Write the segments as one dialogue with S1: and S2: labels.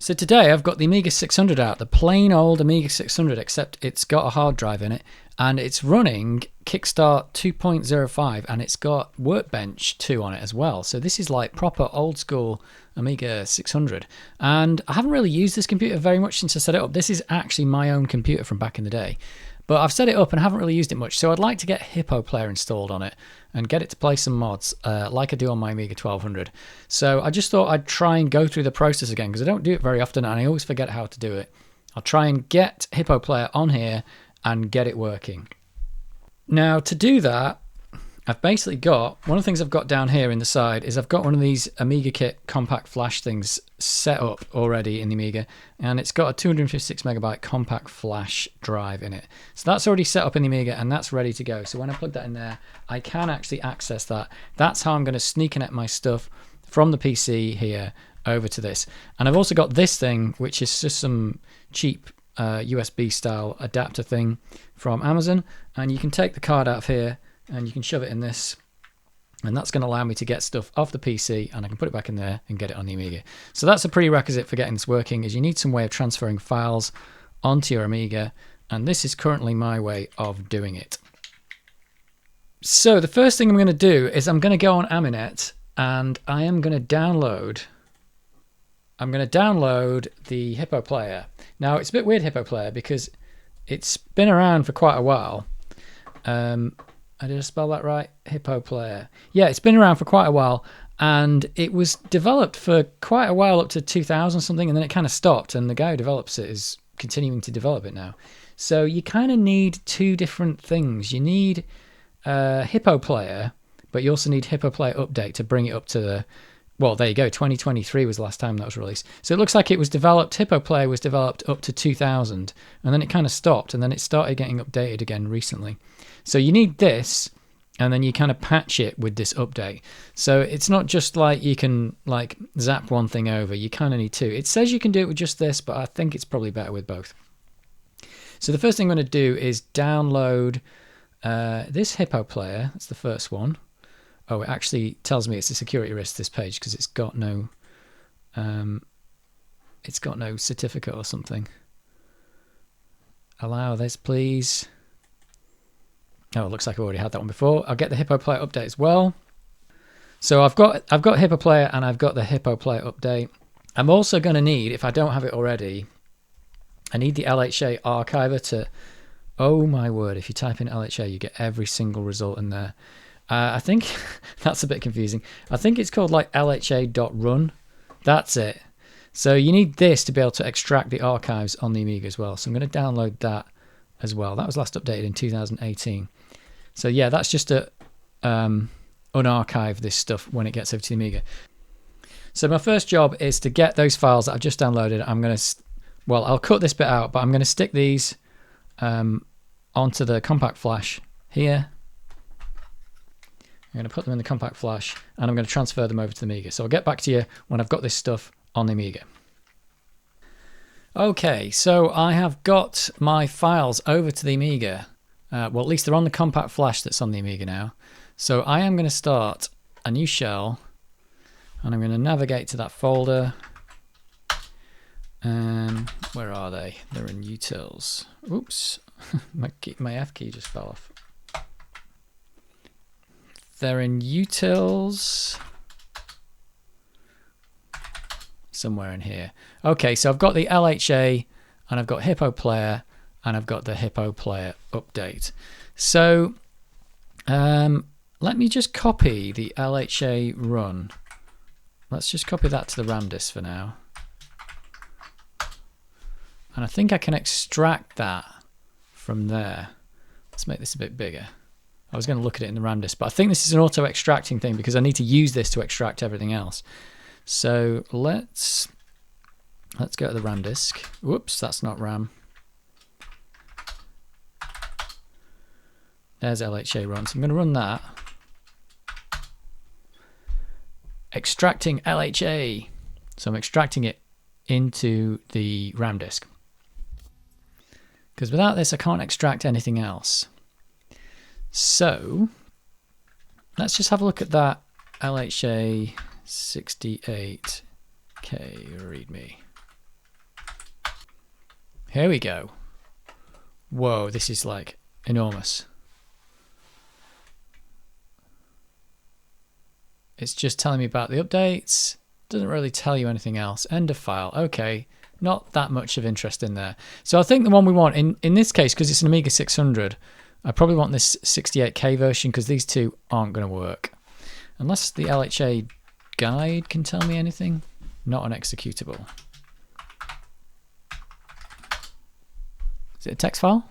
S1: So today I've got the Amiga 600 out, the plain old Amiga 600, except it's got a hard drive in it, and it's running Kickstart 2.05, and it's got Workbench 2 on it as well. So this is like proper old school Amiga 600. And I haven't really used this computer very much since I set it up. This is actually my own computer from back in the day. But I've set it up and haven't really used it much, so I'd like to get hippoplayer installed on it and get it to play some mods like I do on my Amiga 1200. So I just thought I'd try and go through the process again, because I don't do it very often and I always forget how to do it. I'll try and get hippoplayer on here and get it working. Now to do that, I've basically got, one of the things I've got down here in the side is I've got one of these Amiga Kit compact flash things set up already in the Amiga, and it's got a 256 megabyte compact flash drive in it. So that's already set up in the Amiga and that's ready to go. So when I plug that in there, I can actually access that. That's how I'm going to sneak connect my stuff from the PC here over to this. And I've also got this thing, which is just some cheap USB style adapter thing from Amazon, and you can take the card out of here and you can shove it in this, and that's going to allow me to get stuff off the PC and I can put it back in there and get it on the Amiga. So that's a prerequisite for getting this working, is you need some way of transferring files onto your Amiga, and this is currently my way of doing it. So the first thing I'm going to do is I'm going to go on Aminet and I am going to download the hippoplayer. Now it's a bit weird, hippoplayer, because it's been around for quite a while. Did I spell that right? Hippoplayer. Yeah, it's been around for quite a while, and it was developed for quite a while, up to 2000 something, and then it kind of stopped, and the guy who develops it is continuing to develop it now. So you kind of need two different things. You need hippoplayer, but you also need hippoplayer.lha to bring it up to the, well, there you go, 2023 was the last time that was released. So it looks like it was developed, hippoplayer was developed up to 2000, and then it kind of stopped, and then it started getting updated again recently. So you need this, and then you kind of patch it with this update. So it's not just like you can like zap one thing over, you kind of need two. It says you can do it with just this, but I think it's probably better with both. So the first thing I'm going to do is download this hippoplayer. That's the first one. Oh, it actually tells me it's a security risk, this page, because it's got no certificate or something. Allow this, please. Oh, it looks like I've already had that one before. I'll get the hippoplayer update as well. So I've got hippoplayer and I've got the hippoplayer update. I'm also going to need, if I don't have it already, I need the LHA archiver to, oh my word, if you type in LHA, you get every single result in there. I think that's a bit confusing. I think it's called like lha.run. That's it. So you need this to be able to extract the archives on the Amiga as well. So I'm going to download that as well. That was last updated in 2018. So yeah, that's just to unarchive this stuff when it gets over to the Amiga. So my first job is to get those files that I've just downloaded. I'm going to, well, I'll cut this bit out, but I'm going to stick these onto the compact flash here. I'm going to put them in the compact flash and I'm going to transfer them over to the Amiga. So I'll get back to you when I've got this stuff on the Amiga. Okay, so I have got my files over to the Amiga. Well, at least they're on the compact flash that's on the Amiga now. So I am going to start a new shell and I'm going to navigate to that folder. Where are they? They're in utils. Oops, my F key just fell off. They're in utils. Somewhere in here. Okay, so I've got the LHA and I've got hippoplayer and I've got the hippoplayer update. So let me just copy the LHA run. Let's just copy that to the RAM disk for now. And I think I can extract that from there. Let's make this a bit bigger. I was going to look at it in the RAM disk, but I think this is an auto extracting thing because I need to use this to extract everything else. So let's go to the RAM disk. Whoops, that's not RAM. There's LHA run. So I'm going to run that. Extracting LHA. So I'm extracting it into the RAM disk. Because without this, I can't extract anything else. So let's just have a look at that LHA 68K readme. Here we go. Whoa, this is like enormous. It's just telling me about the updates. Doesn't really tell you anything else. End of file. Okay, not that much of interest in there. So I think the one we want in this case, because it's an Amiga 600, I probably want this 68K version because these two aren't going to work. Unless the LHA guide can tell me anything. Not an executable. Is it a text file?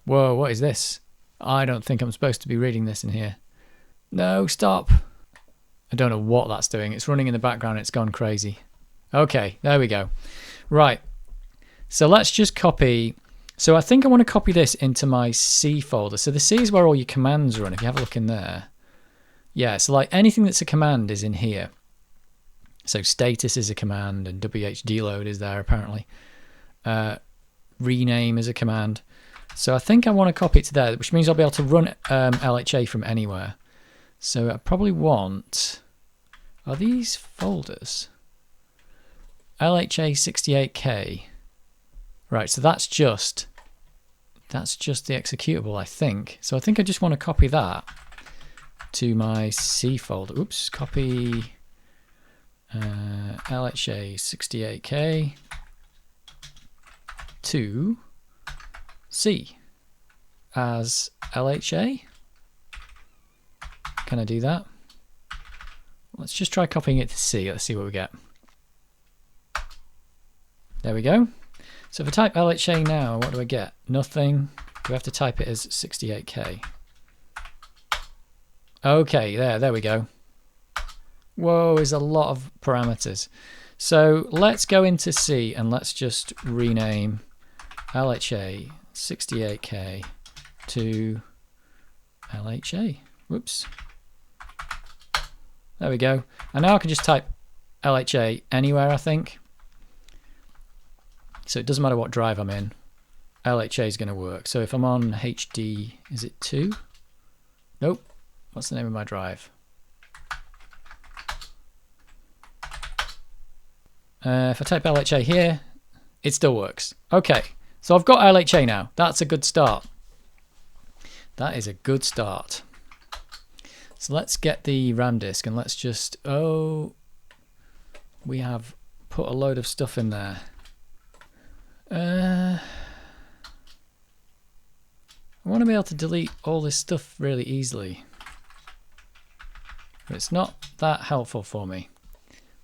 S1: Whoa, what is this? I don't think I'm supposed to be reading this in here. No, stop. I don't know what that's doing. It's running in the background. It's gone crazy. Okay, there we go. Right. So let's just copy. So I think I want to copy this into my C folder. So the C is where all your commands run. If you have a look in there. Yeah, so like anything that's a command is in here. So status is a command and whdeload is there apparently. Rename is a command. So I think I want to copy it to there, which means I'll be able to run LHA from anywhere. So I probably want, are these folders? LHA 68K. Right, so that's just the executable, I think. So I think I just want to copy that to my C folder. Oops, copy LHA 68K to C as LHA. Can I do that? Let's just try copying it to C. Let's see what we get. There we go. So if I type LHA now, what do I get? Nothing. Do I have to type it as 68K? Okay, there we go. Whoa, there's a lot of parameters. So let's go into C and let's just rename LHA 68K to LHA. Whoops. There we go. And now I can just type LHA anywhere, I think. So it doesn't matter what drive I'm in. LHA is going to work. So if I'm on HD, is it 2? Nope. What's the name of my drive? If I type LHA here, it still works. Okay, so I've got LHA now. That's a good start. That is a good start. So let's get the RAM disk and let's just, we have put a load of stuff in there. I want to be able to delete all this stuff really easily. But it's not that helpful for me.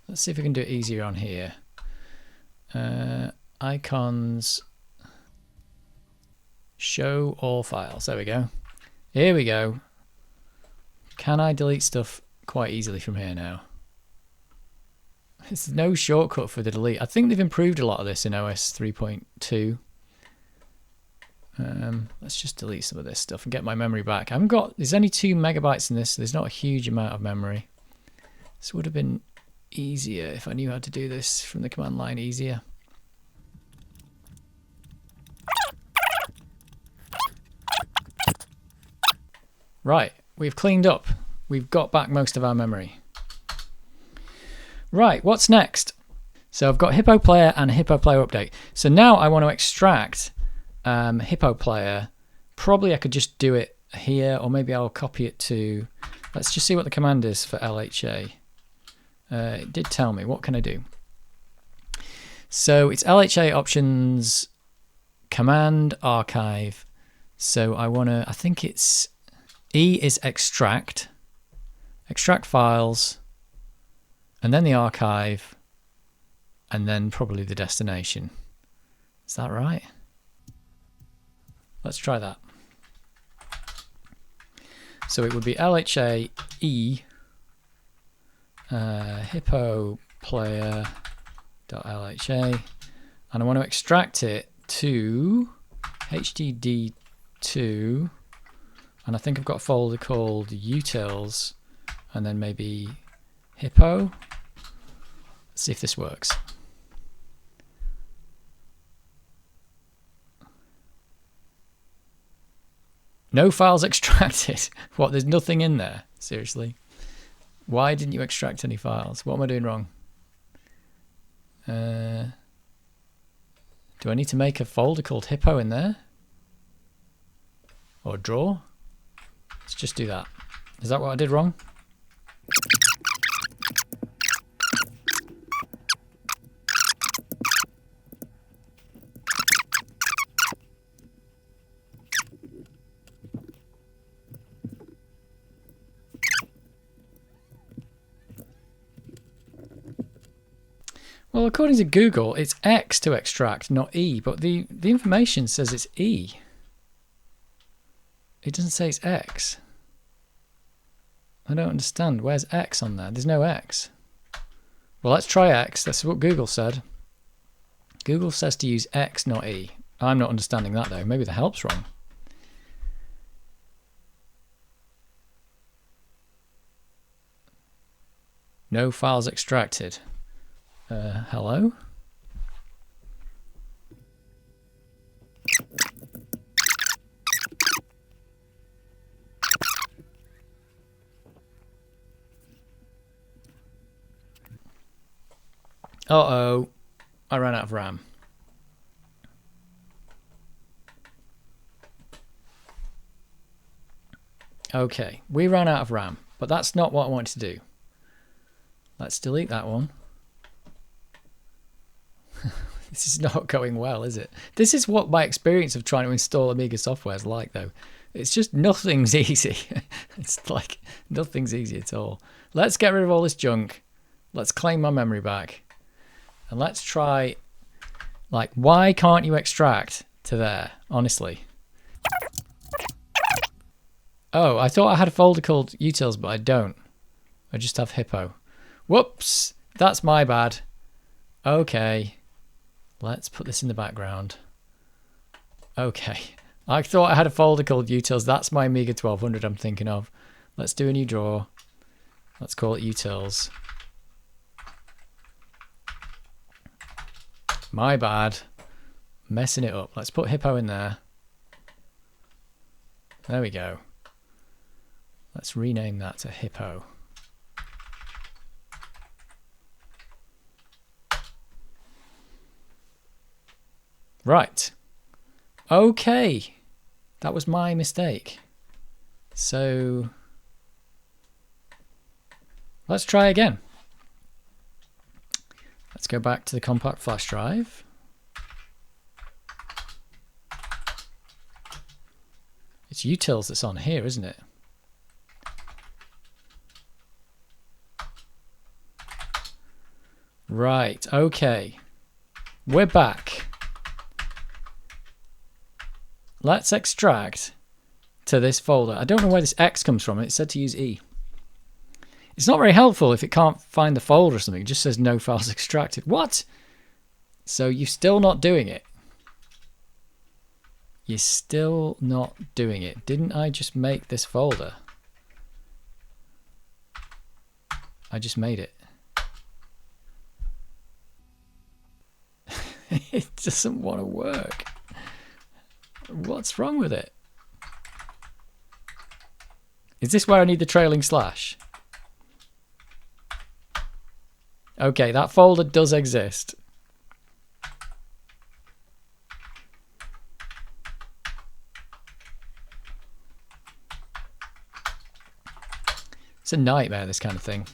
S1: Let's see if we can do it easier on here. Icons, show all files. There we go. Here we go. Can I delete stuff quite easily from here now? There's no shortcut for the delete. I think they've improved a lot of this in OS 3.2. Let's just delete some of this stuff and get my memory back. There's only 2 megabytes in this, so there's not a huge amount of memory. This would have been easier if I knew how to do this from the command line easier. Right, we've cleaned up. We've got back most of our memory. Right, what's next? So I've got hippoplayer and hippoplayer update. So now I want to extract hippoplayer. Probably I could just do it here, or maybe I'll copy it to, let's just see what the command is for LHA. It did tell me. What can I do? So it's LHA options, command, archive. So I think it's E is extract files, and then the archive, and then probably the destination. Is that right? Let's try that. So it would be LHA E hippoplayer.lha, and I want to extract it to HDD2, and I think I've got a folder called utils, and then maybe hippo. Let's see if this works. No files extracted. What, there's nothing in there? Seriously? Why didn't you extract any files? What am I doing wrong? Do I need to make a folder called hippo in there? Or draw? Let's just do that. Is that what I did wrong? Well, according to Google, it's X to extract, not E, but the information says it's E. It doesn't say it's X. I don't understand. Where's X on there? There's no X. Well, let's try X. That's what Google said. Google says to use X, not E. I'm not understanding that, though. Maybe the help's wrong. No files extracted. Hello? Uh-oh. I ran out of RAM. Okay, we ran out of RAM, but that's not what I wanted to do. Let's delete that one. This is not going well, is it? This is what my experience of trying to install Amiga software is like, though. It's just nothing's easy. It's like nothing's easy at all. Let's get rid of all this junk. Let's claim my memory back. And let's try, like, why can't you extract to there, honestly? Oh, I thought I had a folder called utils, but I don't. I just have hippo. Whoops, that's my bad. Okay, let's put this in the background. Okay, I thought I had a folder called utils. That's my Amiga 1200 I'm thinking of. Let's do a new draw. Let's call it utils. My bad. Messing it up. Let's put hippo in there. There we go. Let's rename that to hippo. Right. Okay. That was my mistake. So let's try again. Let's go back to the compact flash drive. It's utils that's on here, isn't it? Right, okay. We're back. Let's extract to this folder. I don't know where this X comes from. It said to use E. It's not very helpful if it can't find the folder or something. It just says no files extracted. What? So you're still not doing it. You're still not doing it. Didn't I just make this folder? I just made it. It doesn't want to work. What's wrong with it? Is this where I need the trailing slash? Okay, that folder does exist. It's a nightmare, this kind of thing.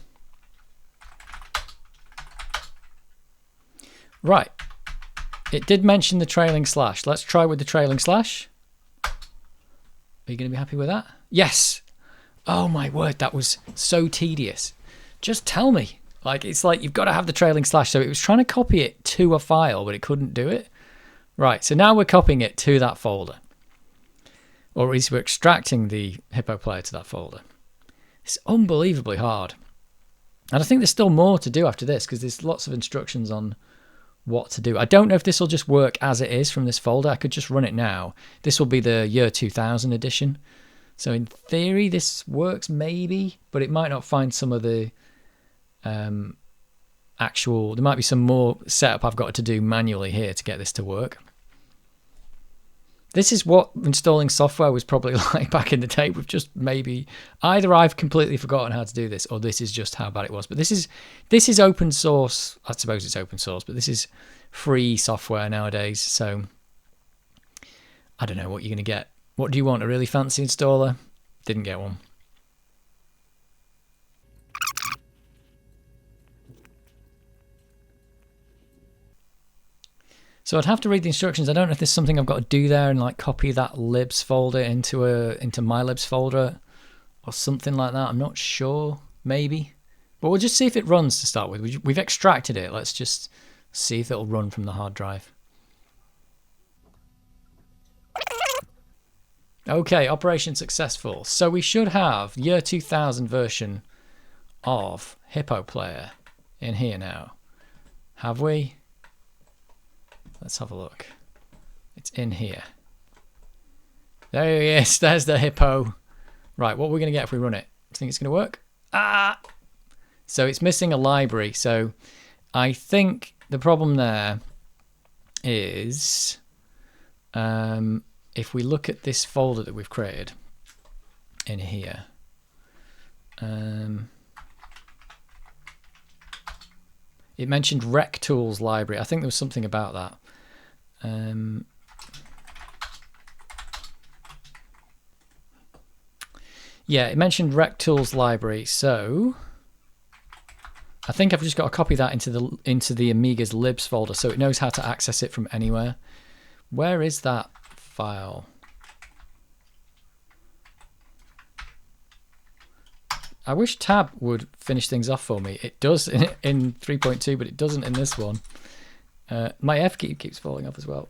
S1: Right. It did mention the trailing slash. Let's try with the trailing slash. Are you going to be happy with that? Yes. Oh my word, that was so tedious. Just tell me. Like, it's like you've got to have the trailing slash. So it was trying to copy it to a file, but it couldn't do it. Right, so now we're copying it to that folder. Or at least we're extracting the Hippo player to that folder. It's unbelievably hard. And I think there's still more to do after this because there's lots of instructions on what to do. I don't know if this will just work as it is from this folder. I could just run it now. This will be the year 2000 edition. So in theory, this works maybe, but it might not find some of the actual, there might be some more setup I've got to do manually here to get this to work. This is what installing software was probably like back in the day. With just maybe either I've completely forgotten how to do this, or this is just how bad it was. But this is open source. I suppose it's open source, but this is free software nowadays. So I don't know what you're going to get. What do you want? A really fancy installer? Didn't get one. So I'd have to read the instructions. I don't know if there's something I've got to do there and like copy that libs folder into my libs folder or something like that. I'm not sure. Maybe. But we'll just see if it runs to start with. We've extracted it. Let's just see if it'll run from the hard drive. Okay, operation successful. So we should have year 2000 version of hippoplayer in here now. Have we? Let's have a look. It's in here. There he is. There's the hippo. Right, what are we going to get if we run it? Do you think it's going to work? Ah! So it's missing a library. So I think the problem there is if we look at this folder that we've created in here. It mentioned rec tools library. I think there was something about that. Yeah, it mentioned rec tools library. So I think I've just got to copy that into the Amiga's libs folder, so it knows how to access it from anywhere. Where is that file? I wish tab would finish things off for me. It does in 3.2, but it doesn't in this one. My F key keeps falling off as well.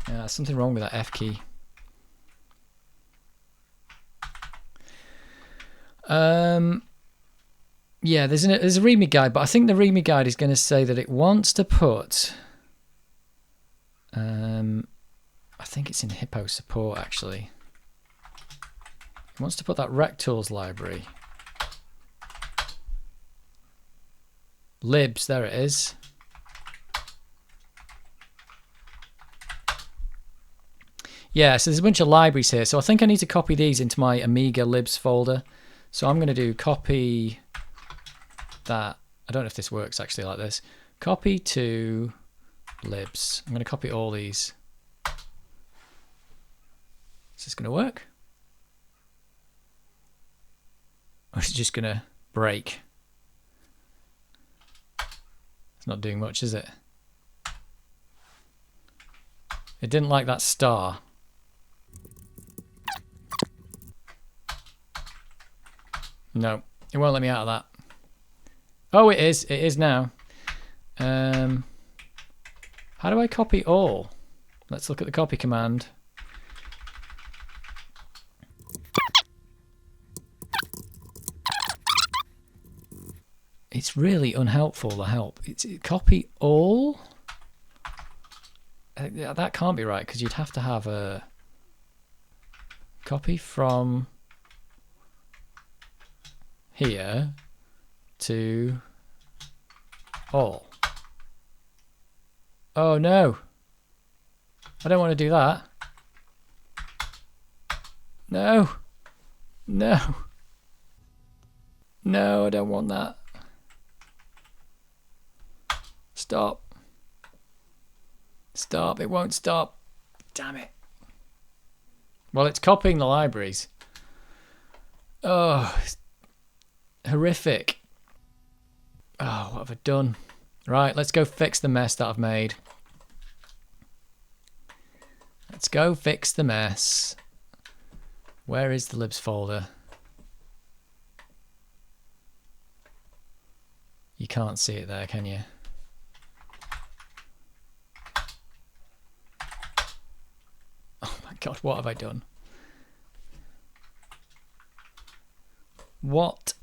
S1: Yeah, something wrong with that F key. Yeah, there's a README guide, but I think the README guide is going to say that it wants to put. I think it's in Hippo support actually. It wants to put that rec tools library. Libs, there it is. Yeah, so there's a bunch of libraries here. So I think I need to copy these into my Amiga libs folder. So I'm going to do copy that. I don't know if this works actually like this. Copy to libs. I'm going to copy all these. Is this going to work? Or is it just going to break? It's not doing much, is it? It didn't like that star. No, it won't let me out of that. Oh, it is. It is now. How do I copy all? Let's look at the copy command. It's really unhelpful, the help. It's copy all? That can't be right, because you'd have to have a copy from here to all. Oh no, I don't want to do that. No, no, no, I don't want that. Stop. Stop, it won't stop. Damn it. Well, it's copying the libraries. Oh, it's horrific. Oh, what have I done? Right, let's go fix the mess that I've made. Let's go fix the mess. Where is the libs folder? You can't see it there, can you? God, what have I done? What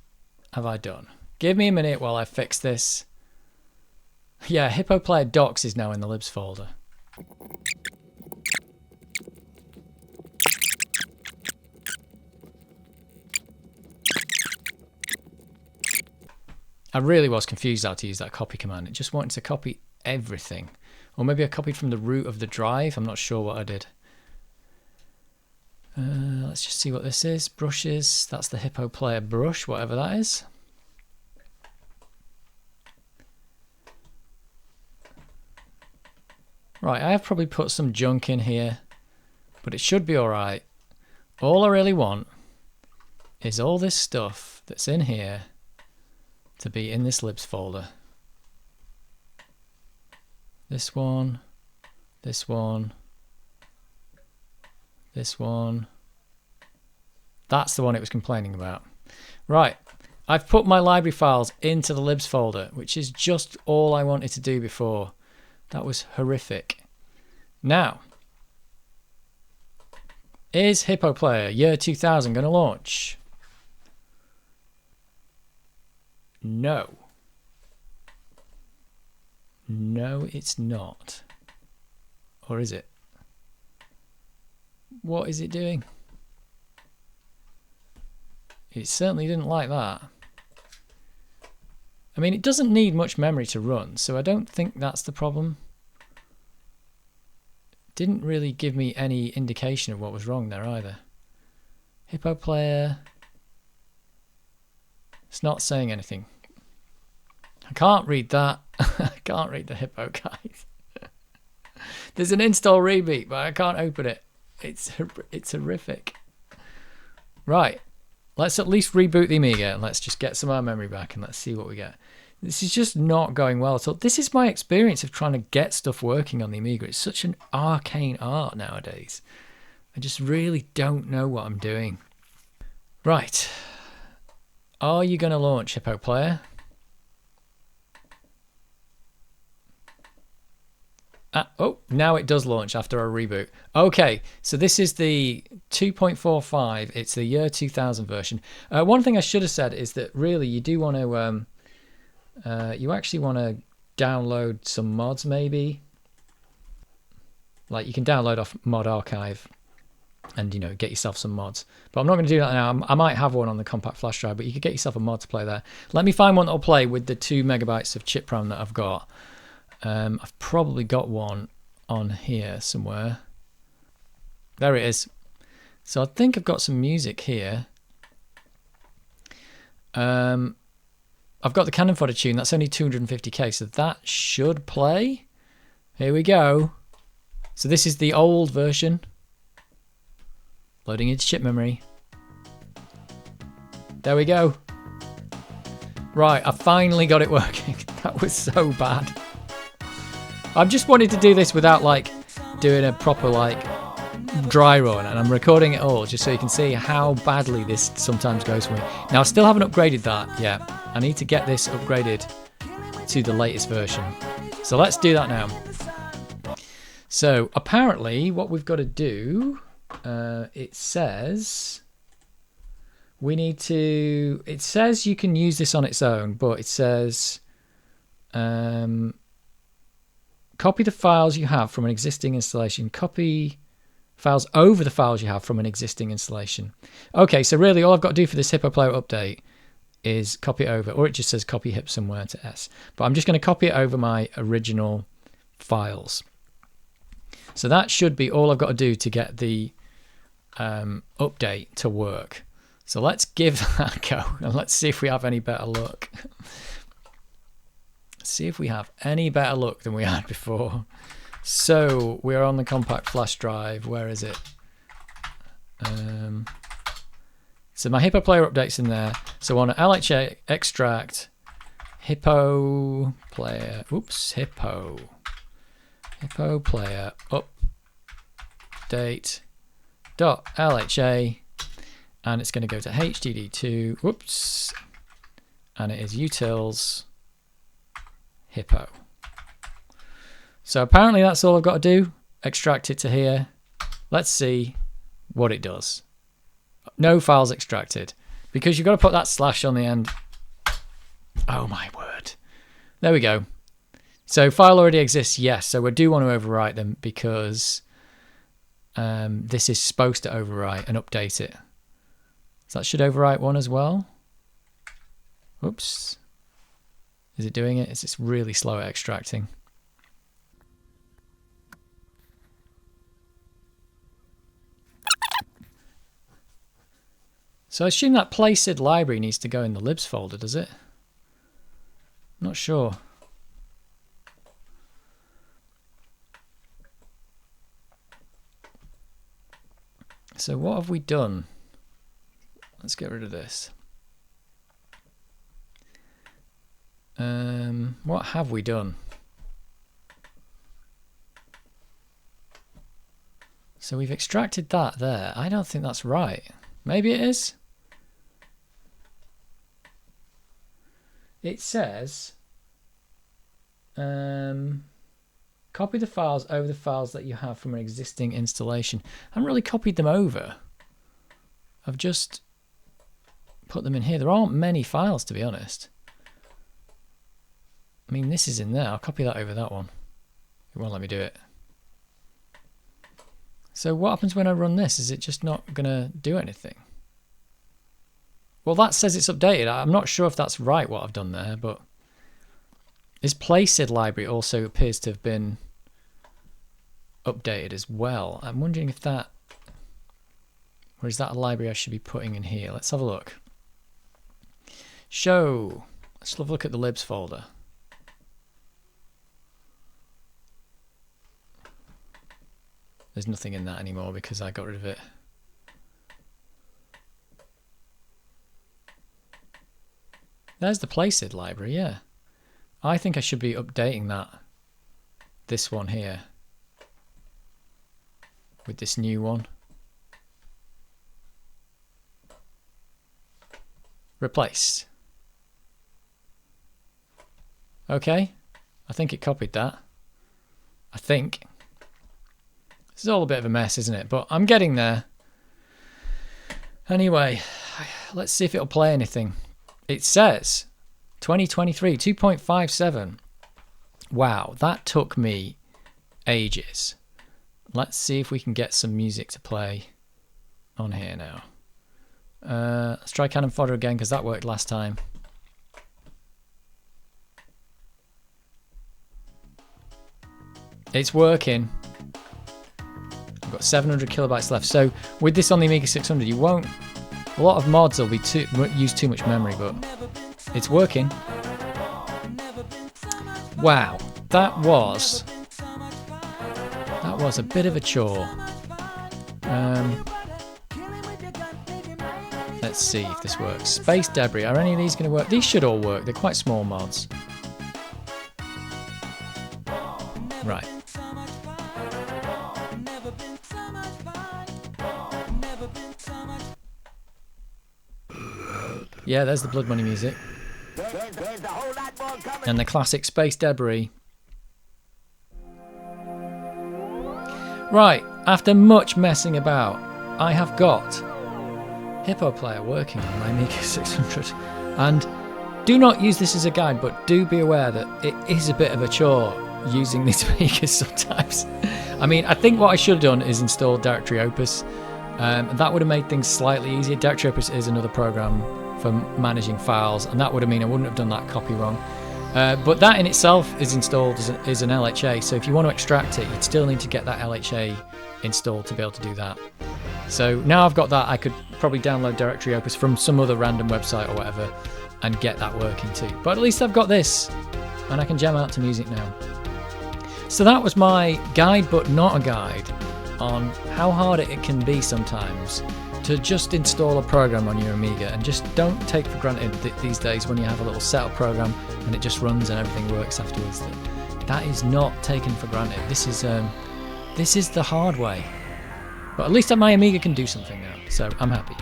S1: have I done? Give me a minute while I fix this. Yeah, hippoplayer docs is now in the libs folder. I really was confused how to use that copy command. It just wanted to copy everything. Or maybe I copied from the root of the drive. I'm not sure what I did. Let's just see what this is. Brushes. That's the Hippo Player brush, whatever that is. Right, I have probably put some junk in here, but it should be alright. All I really want is all this stuff that's in here to be in this libs folder. This one, this one, this one. That's the one it was complaining about. Right, I've put my library files into the libs folder, which is just all I wanted to do before. That was horrific. Now, is Hippo Player year 2000 going to launch? No. No, it's not. Or is it? What is it doing? It certainly didn't like that. I mean, it doesn't need much memory to run, so I don't think that's the problem. Didn't really give me any indication of what was wrong there either. Hippo Player. It's not saying anything. I can't read that. I can't read the Hippo guide. There's an install rebeat, but I can't open it. It's horrific. Right. Let's at least reboot the Amiga and let's just get some of our memory back and let's see what we get. This is just not going well at all. This is my experience of trying to get stuff working on the Amiga. It's such an arcane art nowadays. I just really don't know what I'm doing. Right. Are you going to launch Hippo Player? Oh, now it does launch after a reboot. Okay, so this is the 2.45. It's the year 2000 version. One thing I should have said is that really you do want to, you actually want to download some mods maybe. Like you can download off Mod Archive and, you know, get yourself some mods. But I'm not going to do that now. I might have one on the compact flash drive, but you could get yourself a mod to play there. Let me find one that'll play with the 2 megabytes of chip RAM that I've got. I've probably got one on here somewhere. There it is. So I think I've got some music here. I've got the Cannon Fodder tune. That's only 250k, so that should play. Here we go. So this is the old version. Loading into chip memory. There we go. Right, I finally got it working. That was so bad. I've just wanted to do this without like doing a proper like dry run, and I'm recording it all just so you can see how badly this sometimes goes for me. Now I still haven't upgraded that yet. I need to get this upgraded to the latest version. So let's do that now. So apparently what we've got to do, it says we need to, it says you can use this on its own, but it says copy the files you have from an existing installation. Copy files over the files you have from an existing installation. Okay, so really all I've got to do for this Hippo Player update is copy it over, or it just says copy hip somewhere to S. But I'm just going to copy it over my original files. So that should be all I've got to do to get the update to work. So let's give that a go and let's see if we have any better luck. See if we have any better luck than we had before. So we're on the compact flash drive. Where is it? So my Hippo Player update's in there. So on LHA extract Hippo Player. Oops, Hippo Player update.lha, and it's going to go to HDD2. Whoops, and it is utils Hippo. So apparently that's all I've got to do. Extract it to here. Let's see what it does. No files extracted, because you've got to put that slash on the end. Oh my word. There we go. So file already exists, yes. So we do want to overwrite them because this is supposed to overwrite and update it. So that should overwrite one as well. Oops. Is it doing it? It's really slow at extracting. So I assume that playsid library needs to go in the libs folder, does it? Not sure. So what have we done? Let's get rid of this. What have we done? So we've extracted that there. I don't think that's right. Maybe it is. It says copy the files over the files that you have from an existing installation. I haven't really copied them over. I've just put them in here. There aren't many files, to be honest. I mean, this is in there. I'll copy that over that one. It won't let me do it. So what happens when I run this? Is it just not going to do anything? Well, that says it's updated. I'm not sure if that's right what I've done there, but this playsid library also appears to have been updated as well. I'm wondering if that, or is that a library I should be putting in here? Let's have a look. Show. Let's have a look at the libs folder. There's nothing in that anymore because I got rid of it. There's the playsid library, yeah. I think I should be updating that. This one here. With this new one. Replace. Okay. I think it copied that. I think. This is all a bit of a mess, isn't it? But I'm getting there. Anyway, let's see if it'll play anything. It says 2023 2.57. Wow, that took me ages. Let's see if we can get some music to play on here now. Let's try cannon fodder again because that worked last time. It's working. I've got 700 kilobytes left. So with this on the Amiga 600, you won't. A lot of mods will be use too much memory, but it's working. Wow, that was a bit of a chore. Let's see if this works. Space debris. Are any of these going to work? These should all work. They're quite small mods. Right. Yeah, there's the Blood Money music. And the classic Space Debris. Right, after much messing about, I have got HippoPlayer working on my Amiga 600. And do not use this as a guide, but do be aware that it is a bit of a chore using these Amigas sometimes. I mean, I think what I should have done is install Directory Opus. That would have made things slightly easier. Directory Opus is another program for managing files, and that would have meant I wouldn't have done that copy wrong. But that in itself is installed as an LHA, so if you want to extract it, you'd still need to get that LHA installed to be able to do that. So now I've got that, I could probably download Directory Opus from some other random website or whatever and get that working too. But at least I've got this, and I can jam out to music now. So that was my guide, but not a guide, on how hard it can be sometimes to just install a program on your Amiga, and just don't take for granted these days when you have a little setup program and it just runs and everything works afterwards. That is not taken for granted. This is the hard way. But at least my Amiga can do something now, so I'm happy.